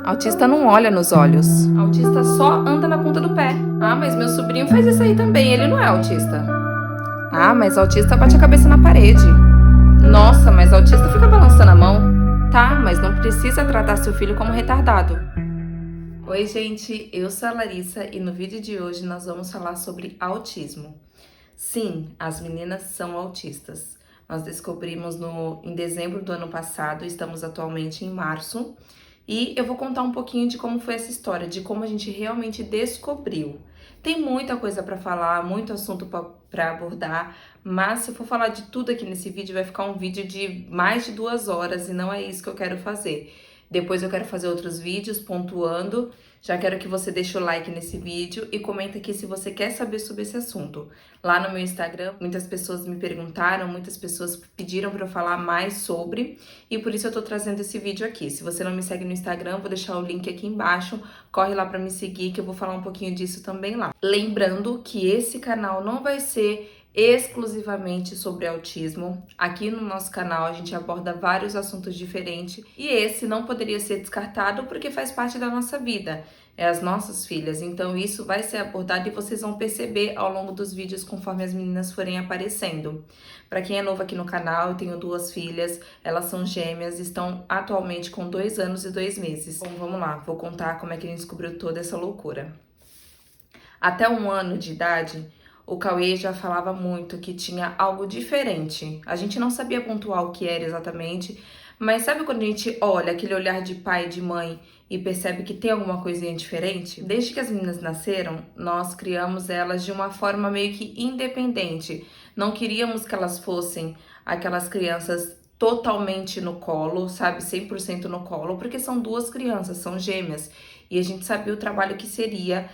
Autista não olha nos olhos. Autista só anda na ponta do pé. Ah, mas meu sobrinho faz isso aí também, ele não é autista. Ah, mas autista bate a cabeça na parede. Nossa, mas autista fica balançando a mão. Tá, mas não precisa tratar seu filho como retardado. Oi, gente, eu sou a Larissa e no vídeo de hoje nós vamos falar sobre autismo. Sim, as meninas são autistas. Nós descobrimos em dezembro do ano passado, estamos atualmente em março. E eu vou contar um pouquinho de como foi essa história, de como a gente realmente descobriu. Tem muita coisa para falar, muito assunto para abordar, mas se eu for falar de tudo aqui nesse vídeo, vai ficar um vídeo de mais de 2 horas e não é isso que eu quero fazer. Depois eu quero fazer outros vídeos pontuando. Já quero que você deixe o like nesse vídeo e comenta aqui se você quer saber sobre esse assunto. Lá no meu Instagram, muitas pessoas me perguntaram, muitas pessoas pediram para eu falar mais sobre, e por isso eu tô trazendo esse vídeo aqui. Se você não me segue no Instagram, vou deixar o link aqui embaixo. Corre lá para me seguir que eu vou falar um pouquinho disso também lá. Lembrando que esse canal não vai ser exclusivamente sobre autismo. Aqui no nosso canal a gente aborda vários assuntos diferentes e esse não poderia ser descartado porque faz parte da nossa vida, é as nossas filhas, então isso vai ser abordado e vocês vão perceber ao longo dos vídeos conforme as meninas forem aparecendo. Para quem é novo aqui no canal, eu tenho 2 filhas, elas são gêmeas, estão atualmente com 2 anos e 2 meses. Bom, vamos lá, vou contar como é que a gente descobriu toda essa loucura. Até 1 ano de idade, o Cauê já falava muito que tinha algo diferente. A gente não sabia pontuar o que era exatamente, mas sabe quando a gente olha aquele olhar de pai e de mãe e percebe que tem alguma coisinha diferente? Desde que as meninas nasceram, nós criamos elas de uma forma meio que independente. Não queríamos que elas fossem aquelas crianças totalmente no colo, sabe, 100% no colo, porque são 2 crianças, são gêmeas. E a gente sabia o trabalho que seria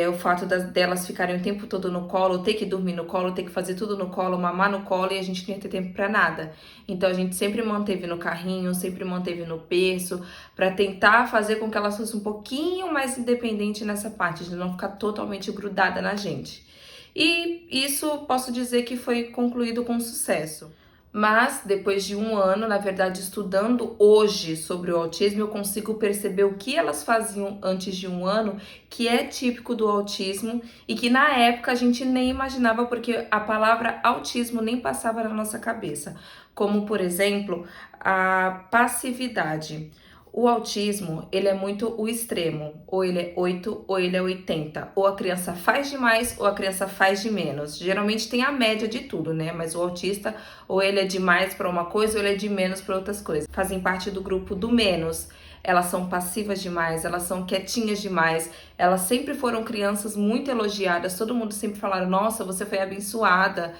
o fato delas ficarem o tempo todo no colo, ter que dormir no colo, ter que fazer tudo no colo, mamar no colo, e a gente não ia ter tempo para nada. Então a gente sempre manteve no carrinho, sempre manteve no berço, para tentar fazer com que elas fossem um pouquinho mais independentes nessa parte, de não ficar totalmente grudada na gente. E isso posso dizer que foi concluído com sucesso. Mas depois de 1 ano, na verdade, estudando hoje sobre o autismo, eu consigo perceber o que elas faziam antes de 1 ano, que é típico do autismo e que na época a gente nem imaginava porque a palavra autismo nem passava na nossa cabeça. Como, por exemplo, a passividade. O autismo, ele é muito o extremo, ou ele é 8 ou ele é 80, ou a criança faz demais ou a criança faz de menos. Geralmente tem a média de tudo, né? Mas o autista, ou ele é demais para uma coisa ou ele é de menos para outras coisas. Fazem parte do grupo do menos. Elas são passivas demais, elas são quietinhas demais, elas sempre foram crianças muito elogiadas, todo mundo sempre falaram, nossa, você foi abençoada.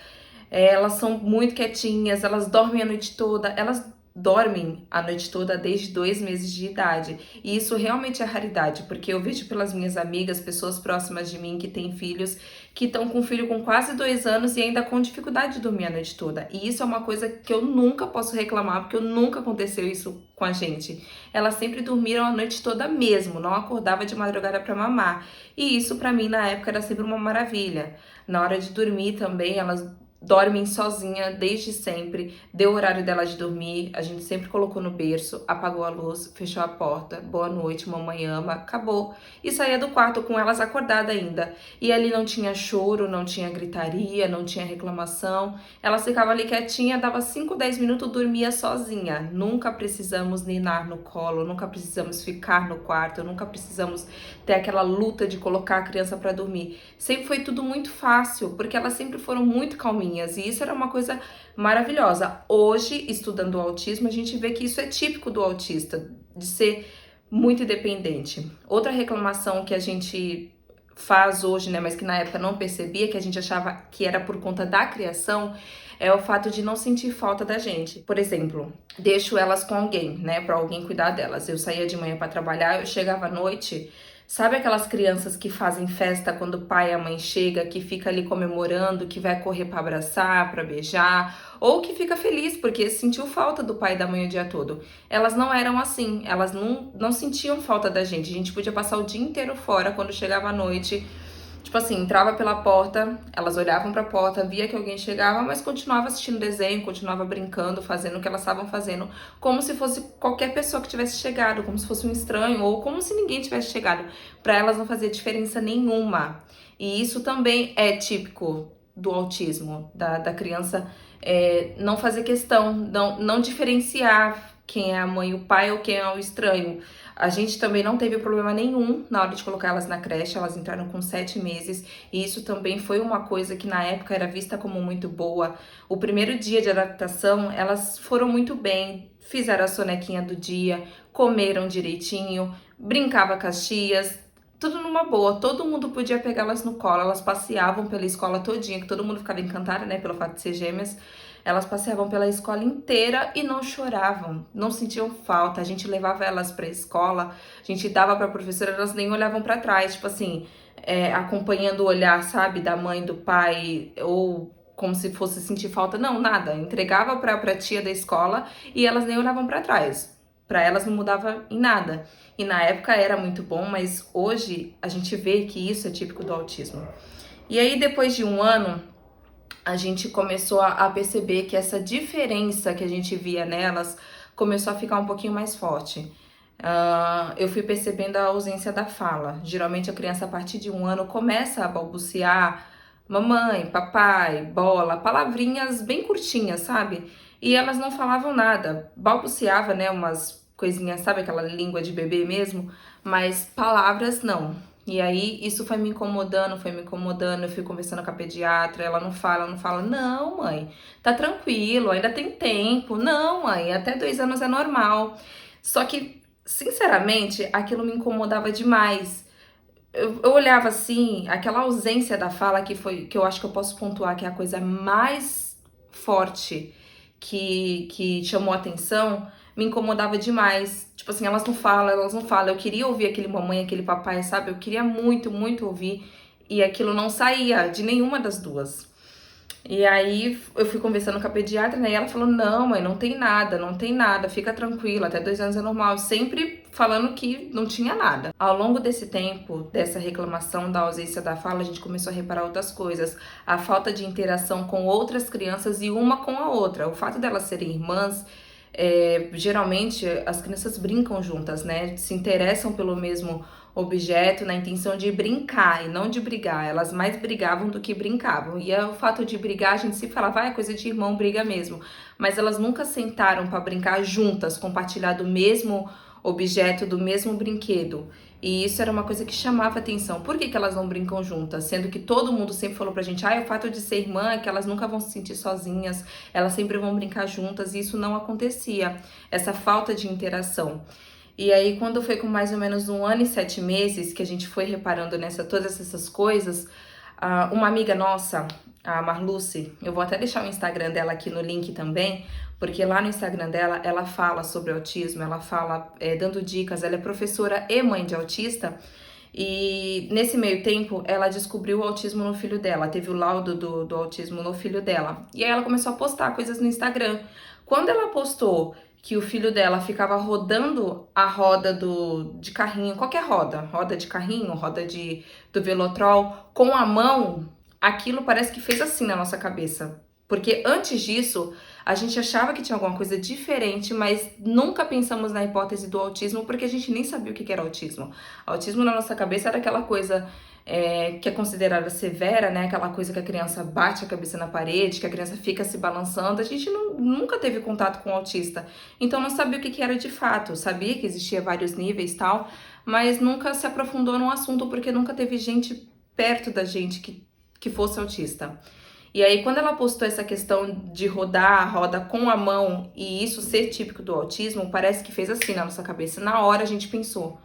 Elas são muito quietinhas, elas dormem a noite toda, elas dormem a noite toda desde 2 meses de idade. E isso realmente é raridade, porque eu vejo pelas minhas amigas, pessoas próximas de mim que têm filhos, que estão com um filho com quase 2 anos e ainda com dificuldade de dormir a noite toda. E isso é uma coisa que eu nunca posso reclamar, porque nunca aconteceu isso com a gente. Elas sempre dormiram a noite toda mesmo, não acordava de madrugada para mamar. E isso para mim na época era sempre uma maravilha. Na hora de dormir também, elas dormem sozinha desde sempre, deu o horário dela de dormir, a gente sempre colocou no berço, apagou a luz, fechou a porta, boa noite, mamãe ama, acabou. E saía do quarto com elas acordadas ainda. E ali não tinha choro, não tinha gritaria, não tinha reclamação. Elas ficavam ali quietinha, dava 5, 10 minutos, dormia sozinha. Nunca precisamos ninar no colo, nunca precisamos ficar no quarto, nunca precisamos ter aquela luta de colocar a criança para dormir. Sempre foi tudo muito fácil, porque elas sempre foram muito calminhas. E isso era uma coisa maravilhosa. Hoje, estudando o autismo, a gente vê que isso é típico do autista, de ser muito independente. Outra reclamação que a gente faz hoje, né, mas que na época não percebia, que a gente achava que era por conta da criação, é o fato de não sentir falta da gente. Por exemplo, deixo elas com alguém, né, para alguém cuidar delas. Eu saía de manhã para trabalhar, eu chegava à noite. Sabe aquelas crianças que fazem festa quando o pai e a mãe chega, que fica ali comemorando, que vai correr para abraçar, para beijar, ou que fica feliz porque sentiu falta do pai e da mãe o dia todo? Elas não eram assim, elas não sentiam falta da gente. A gente podia passar o dia inteiro fora, quando chegava à noite, Tipo assim, entrava pela porta, elas olhavam pra porta, via que alguém chegava, mas continuava assistindo desenho, continuava brincando, fazendo o que elas estavam fazendo, como se fosse qualquer pessoa que tivesse chegado, como se fosse um estranho, ou como se ninguém tivesse chegado. Pra elas não fazia diferença nenhuma. E isso também é típico do autismo, da criança não fazer questão, não diferenciar quem é a mãe e o pai ou quem é o estranho. A gente também não teve problema nenhum na hora de colocar elas na creche, elas entraram com 7 meses, e isso também foi uma coisa que na época era vista como muito boa. O primeiro dia de adaptação, elas foram muito bem, fizeram a sonequinha do dia, comeram direitinho, brincava com as tias, tudo numa boa, todo mundo podia pegá-las no colo, elas passeavam pela escola todinha, que todo mundo ficava encantada, né, pelo fato de ser gêmeas. Elas passeavam pela escola inteira e não choravam, não sentiam falta. A gente levava elas pra escola, a gente dava pra professora, elas nem olhavam pra trás, tipo assim, acompanhando o olhar, sabe, da mãe, do pai, ou como se fosse sentir falta. Não, nada. Entregava pra tia da escola e elas nem olhavam pra trás. Pra elas não mudava em nada. E na época era muito bom, mas hoje a gente vê que isso é típico do autismo. E aí, depois de um ano, a gente começou a perceber que essa diferença que a gente via nelas começou a ficar um pouquinho mais forte. Eu fui percebendo a ausência da fala. Geralmente a criança a partir de um ano começa a balbuciar mamãe, papai, bola, palavrinhas bem curtinhas, sabe? E elas não falavam nada. Balbuciava, né, umas coisinhas, sabe aquela língua de bebê mesmo? Mas palavras não. E aí, isso foi me incomodando, eu fui conversando com a pediatra, ela não fala, não, mãe, tá tranquilo, ainda tem tempo, não, mãe, até 2 anos é normal. Só que, sinceramente, aquilo me incomodava demais. Eu olhava assim, aquela ausência da fala que eu acho que eu posso pontuar que é a coisa mais forte que chamou atenção, me incomodava demais. Tipo assim, elas não falam. Eu queria ouvir aquele mamãe, aquele papai, sabe? Eu queria muito, muito ouvir. E aquilo não saía de nenhuma das duas. E aí eu fui conversando com a pediatra, né? E ela falou: não, mãe, não tem nada, fica tranquila, até 2 anos é normal. Sempre falando que não tinha nada. Ao longo desse tempo, dessa reclamação da ausência da fala, a gente começou a reparar outras coisas. A falta de interação com outras crianças e uma com a outra. O fato delas serem irmãs. Geralmente as crianças brincam juntas, né? Se interessam pelo mesmo objeto na intenção de brincar e não de brigar. Elas mais brigavam do que brincavam. E o fato de brigar, a gente se falava, é coisa de irmão, briga mesmo. Mas elas nunca sentaram para brincar juntas, compartilhar do mesmo objeto, do mesmo brinquedo. E isso era uma coisa que chamava atenção. Por que elas não brincam juntas? Sendo que todo mundo sempre falou pra gente, o fato de ser irmã é que elas nunca vão se sentir sozinhas, elas sempre vão brincar juntas, e isso não acontecia. Essa falta de interação. E aí, quando foi com mais ou menos 1 ano e 7 meses que a gente foi reparando todas essas coisas, uma amiga nossa, a Marluce, eu vou até deixar o Instagram dela aqui no link também, porque lá no Instagram dela, ela fala sobre autismo, ela fala dando dicas, ela é professora e mãe de autista, e nesse meio tempo, ela descobriu o autismo no filho dela, teve o laudo do autismo no filho dela, e aí ela começou a postar coisas no Instagram. Quando ela postou que o filho dela ficava rodando a roda de carrinho, qualquer roda de carrinho, do Velotrol, com a mão, aquilo parece que fez assim na nossa cabeça. Porque antes disso, a gente achava que tinha alguma coisa diferente, mas nunca pensamos na hipótese do autismo, porque a gente nem sabia o que era autismo. Autismo na nossa cabeça era aquela coisa que é considerada severa, né? Aquela coisa que a criança bate a cabeça na parede, que a criança fica se balançando. A gente nunca teve contato com o autista, então não sabia o que era de fato. Sabia que existia vários níveis e tal, mas nunca se aprofundou no assunto, porque nunca teve gente perto da gente que fosse autista. E aí, quando ela postou essa questão de rodar a roda com a mão e isso ser típico do autismo, parece que fez assim na nossa cabeça. Na hora a gente pensou,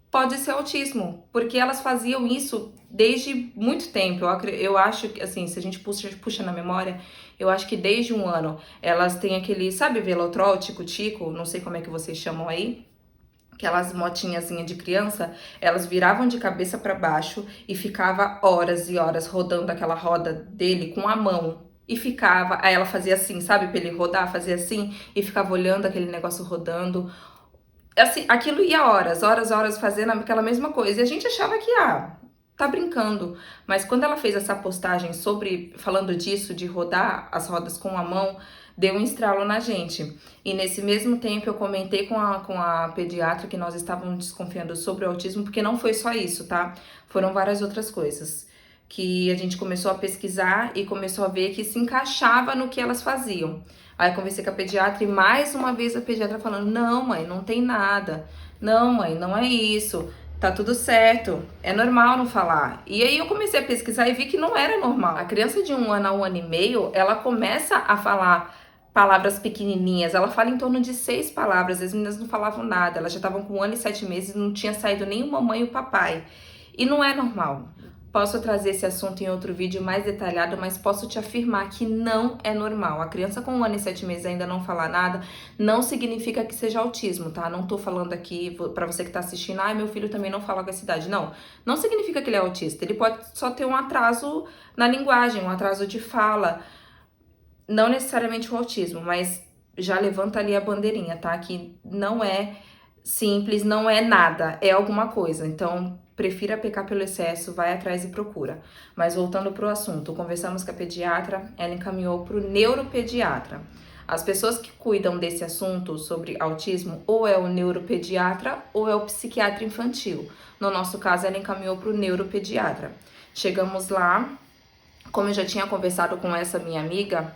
pode ser autismo, porque elas faziam isso desde muito tempo. Eu acho que, assim, se a gente puxa na memória, eu acho que desde 1 ano elas têm aquele, sabe, Velotrol, tico-tico, não sei como é que vocês chamam aí, aquelas motinhazinhas de criança, elas viravam de cabeça para baixo e ficava horas e horas rodando aquela roda dele com a mão. E ficava, aí ela fazia assim, sabe, pra ele rodar, fazia assim, e ficava olhando aquele negócio rodando. Assim, aquilo ia horas fazendo aquela mesma coisa. E a gente achava que, tá brincando. Mas quando ela fez essa postagem falando disso, de rodar as rodas com a mão, deu um estralo na gente. E nesse mesmo tempo eu comentei com a pediatra que nós estávamos desconfiando sobre o autismo, porque não foi só isso, tá? Foram várias outras coisas que a gente começou a pesquisar e começou a ver que se encaixava no que elas faziam. Aí conversei com a pediatra e mais uma vez a pediatra falando: não, mãe, não tem nada. Não, mãe, não é isso. Tá tudo certo. É normal não falar. E aí eu comecei a pesquisar e vi que não era normal. A criança de 1 ano a 1 ano e meio, ela começa a falar palavras pequenininhas. Ela fala em torno de 6 palavras. As meninas não falavam nada. Elas já estavam com 1 ano e 7 meses, não tinha saído nem o mamãe e o papai. E não é normal. Posso trazer esse assunto em outro vídeo mais detalhado, mas posso te afirmar que não é normal. A criança com 1 ano e 7 meses ainda não falar nada, não significa que seja autismo, tá? Não tô falando aqui pra você que tá assistindo, meu filho também não fala com essa idade. Não, não significa que ele é autista. Ele pode só ter um atraso na linguagem, um atraso de fala. Não necessariamente o autismo, mas já levanta ali a bandeirinha, tá? Que não é simples, não é nada, é alguma coisa. Então, prefira pecar pelo excesso, vai atrás e procura. Mas voltando pro assunto, conversamos com a pediatra, ela encaminhou pro neuropediatra. As pessoas que cuidam desse assunto sobre autismo, ou é o neuropediatra ou é o psiquiatra infantil. No nosso caso, ela encaminhou pro neuropediatra. Chegamos lá, como eu já tinha conversado com essa minha amiga,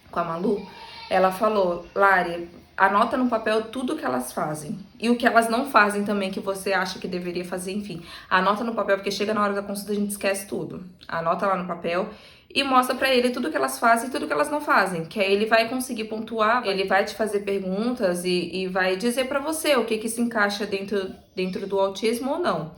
com a Malu, ela falou: Lari, anota no papel tudo que elas fazem. E o que elas não fazem também, que você acha que deveria fazer, enfim. Anota no papel, porque chega na hora da consulta a gente esquece tudo. Anota lá no papel e mostra pra ele tudo que elas fazem e tudo que elas não fazem. Que aí ele vai conseguir pontuar, ele vai te fazer perguntas e vai dizer pra você o que se encaixa dentro do autismo ou não.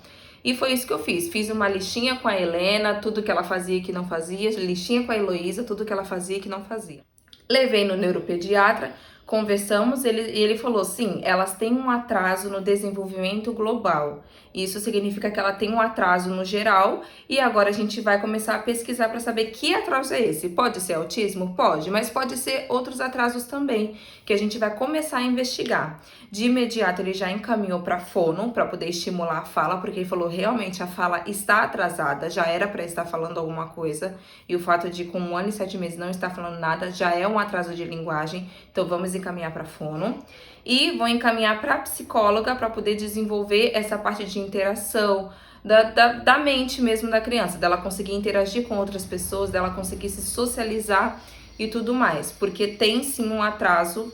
E foi isso que eu fiz. Fiz uma listinha com a Helena, tudo que ela fazia e que não fazia. Listinha com a Heloísa, tudo que ela fazia e que não fazia. Levei no neuropediatra, conversamos, ele falou: sim, elas têm um atraso no desenvolvimento global. Isso significa que ela tem um atraso no geral e agora a gente vai começar a pesquisar para saber que atraso é esse. Pode ser autismo? Pode, mas pode ser outros atrasos também, que a gente vai começar a investigar. De imediato ele já encaminhou para fono, para poder estimular a fala, porque ele falou: realmente a fala está atrasada, já era para estar falando alguma coisa, e o fato de com 1 ano e 7 meses não estar falando nada já é um atraso de linguagem, então vamos encaminhar para fono. E vou encaminhar para psicóloga para poder desenvolver essa parte de interação da mente mesmo da criança, dela conseguir interagir com outras pessoas, dela conseguir se socializar e tudo mais, porque tem sim um atraso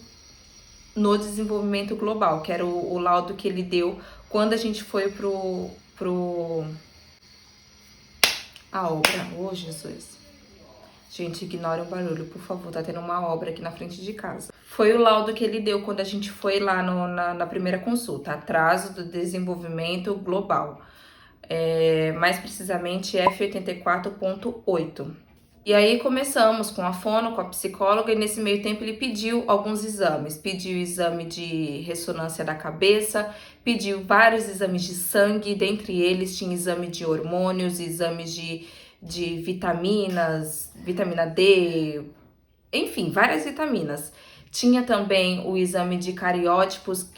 no desenvolvimento global, que era o laudo que ele deu quando a gente foi a obra. Oh, Jesus. Gente, ignore o barulho, por favor, tá tendo uma obra aqui na frente de casa. Foi o laudo que ele deu quando a gente foi lá na primeira consulta, atraso do desenvolvimento global. Mais precisamente F84.8. E aí começamos com a fono, com a psicóloga, e nesse meio tempo ele pediu alguns exames. Pediu exame de ressonância da cabeça, pediu vários exames de sangue, dentre eles tinha exame de hormônios, exames de vitaminas, vitamina D, enfim, várias vitaminas. Tinha também o exame de cariótipos,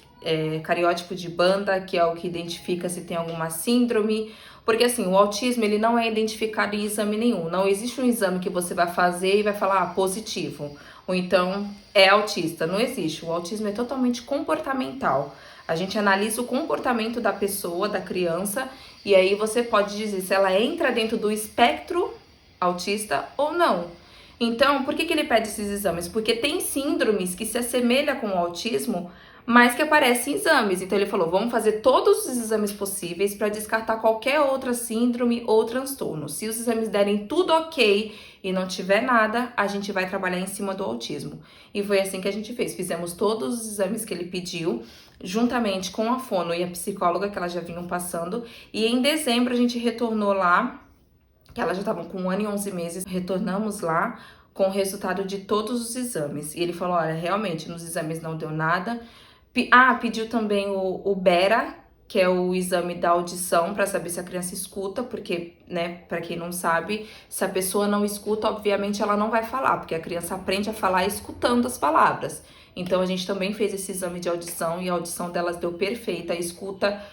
cariótipo de banda, que é o que identifica se tem alguma síndrome, porque assim, o autismo ele não é identificado em exame nenhum, não existe um exame que você vai fazer e vai falar positivo, ou então é autista, não existe. O autismo é totalmente comportamental. A gente analisa o comportamento da pessoa, da criança, e aí você pode dizer se ela entra dentro do espectro autista ou não. Então, por que ele pede esses exames? Porque tem síndromes que se assemelham com o autismo, mas que aparecem em exames. Então ele falou: vamos fazer todos os exames possíveis para descartar qualquer outra síndrome ou transtorno. Se os exames derem tudo ok e não tiver nada, a gente vai trabalhar em cima do autismo. E foi assim que a gente fez. Fizemos todos os exames que ele pediu, juntamente com a fono e a psicóloga, que elas já vinham passando. E em dezembro a gente retornou lá, que elas já estavam com 1 ano e 11 meses. Retornamos lá com o resultado de todos os exames. E ele falou: olha, realmente nos exames não deu nada. Pediu também o BERA, que é o exame da audição, para saber se a criança escuta, porque, né, para quem não sabe, se a pessoa não escuta, obviamente ela não vai falar, porque a criança aprende a falar escutando as palavras. Então a gente também fez esse exame de audição e a audição delas deu perfeita, a escuta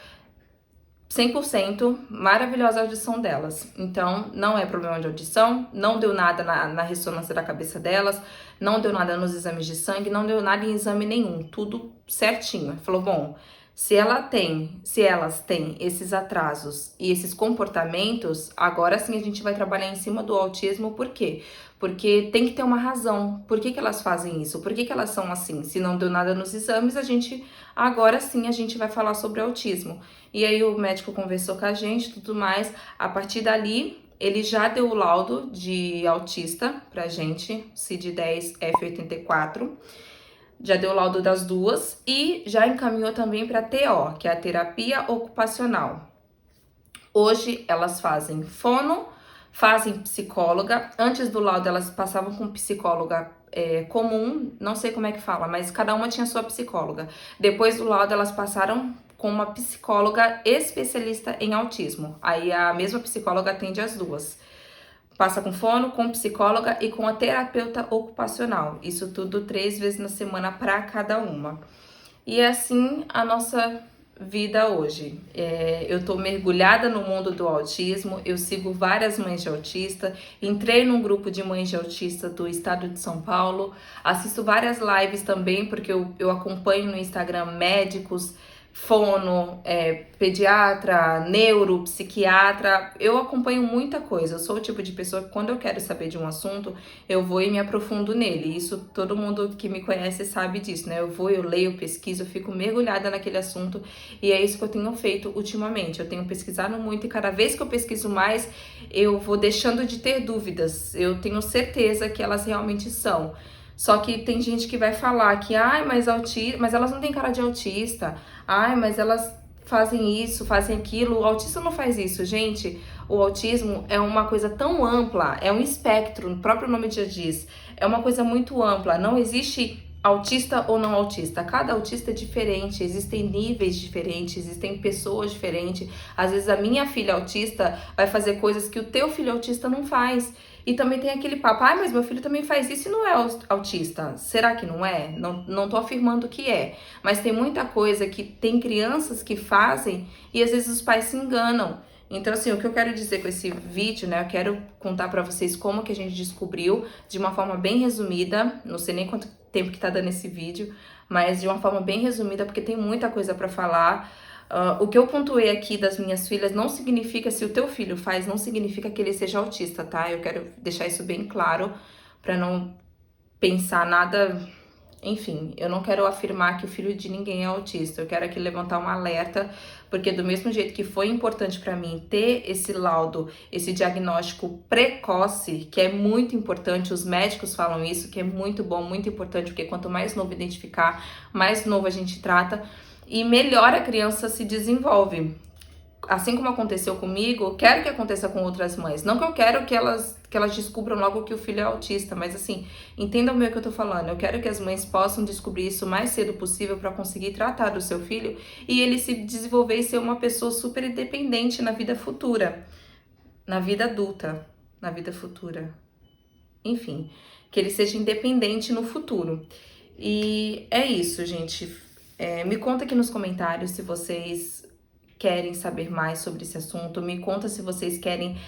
100% maravilhosa a audição delas. Então, não é problema de audição, não deu nada na ressonância da cabeça delas, não deu nada nos exames de sangue, não deu nada em exame nenhum, tudo certinho. Falou, bom, se elas têm esses atrasos e esses comportamentos, agora sim a gente vai trabalhar em cima do autismo, por quê? Porque tem que ter uma razão. Por que elas fazem isso? Por que elas são assim? Se não deu nada nos exames, agora sim a gente vai falar sobre autismo. E aí o médico conversou com a gente, tudo mais. A partir dali, ele já deu o laudo de autista pra gente, CID-10 F84. Já deu o laudo das duas e já encaminhou também para TO, que é a terapia ocupacional. Hoje elas fazem fono, fazem psicóloga. Antes do laudo elas passavam com psicóloga comum, não sei como é que fala, mas cada uma tinha sua psicóloga. Depois do laudo elas passaram com uma psicóloga especialista em autismo. Aí a mesma psicóloga atende as duas. Passa com fono, com psicóloga e com a terapeuta ocupacional. Isso tudo 3 vezes na semana para cada uma. E é assim a nossa vida hoje. Eu tô mergulhada no mundo do autismo, eu sigo várias mães de autista, entrei num grupo de mães de autista do estado de São Paulo, assisto várias lives também, porque eu acompanho no Instagram médicos, fono, pediatra, neuro, psiquiatra, eu acompanho muita coisa. Eu sou o tipo de pessoa que quando eu quero saber de um assunto, eu vou e me aprofundo nele. Isso todo mundo que me conhece sabe disso, né? Eu leio, pesquiso, eu fico mergulhada naquele assunto e é isso que eu tenho feito ultimamente. Eu tenho pesquisado muito e cada vez que eu pesquiso mais, eu vou deixando de ter dúvidas. Eu tenho certeza que elas realmente são. Só que tem gente que vai falar que, mas elas não têm cara de autista. Mas elas fazem isso, fazem aquilo. O autista não faz isso, gente. O autismo é uma coisa tão ampla, é um espectro, o próprio nome já diz. É uma coisa muito ampla. Não existe autista ou não autista. Cada autista é diferente, existem níveis diferentes, existem pessoas diferentes. Às vezes a minha filha autista vai fazer coisas que o teu filho autista não faz. E também tem aquele papo, mas meu filho também faz isso e não é autista. Será que não é? Não tô afirmando que é. Mas tem muita coisa que tem crianças que fazem e às vezes os pais se enganam. Então, assim, o que eu quero dizer com esse vídeo, né? Eu quero contar pra vocês como que a gente descobriu, de uma forma bem resumida. Não sei nem quanto tempo que tá dando esse vídeo, mas de uma forma bem resumida, porque tem muita coisa pra falar. O que eu pontuei aqui das minhas filhas não significa, se o teu filho faz, não significa que ele seja autista, tá? Eu quero deixar isso bem claro pra não pensar nada. Enfim, eu não quero afirmar que o filho de ninguém é autista. Eu quero aqui levantar um alerta, porque do mesmo jeito que foi importante pra mim ter esse laudo, esse diagnóstico precoce, que é muito importante, os médicos falam isso, que é muito bom, muito importante, porque quanto mais novo identificar, mais novo a gente trata e melhor a criança se desenvolve. Assim como aconteceu comigo, quero que aconteça com outras mães. Não que eu quero que elas descubram logo que o filho é autista, mas assim, entendam bem o que eu tô falando. Eu quero que as mães possam descobrir isso o mais cedo possível para conseguir tratar do seu filho e ele se desenvolver e ser uma pessoa super independente na vida futura, na vida adulta, na vida futura. Enfim, que ele seja independente no futuro. E é isso, gente. Me conta aqui nos comentários se vocês querem saber mais sobre esse assunto. Me conta se vocês querem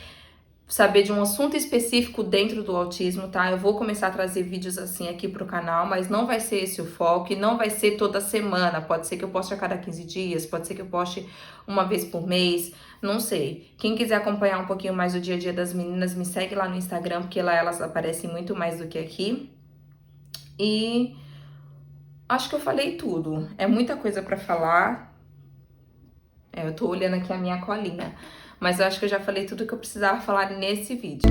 saber de um assunto específico dentro do autismo, tá? Eu vou começar a trazer vídeos assim aqui pro canal, mas não vai ser esse o foco e não vai ser toda semana. Pode ser que eu poste a cada 15 dias, pode ser que eu poste uma vez por mês, não sei. Quem quiser acompanhar um pouquinho mais o dia a dia das meninas, me segue lá no Instagram, porque lá elas aparecem muito mais do que aqui. E acho que eu falei tudo. É muita coisa pra falar. Eu tô olhando aqui a minha colinha. Mas eu acho que eu já falei tudo que eu precisava falar nesse vídeo.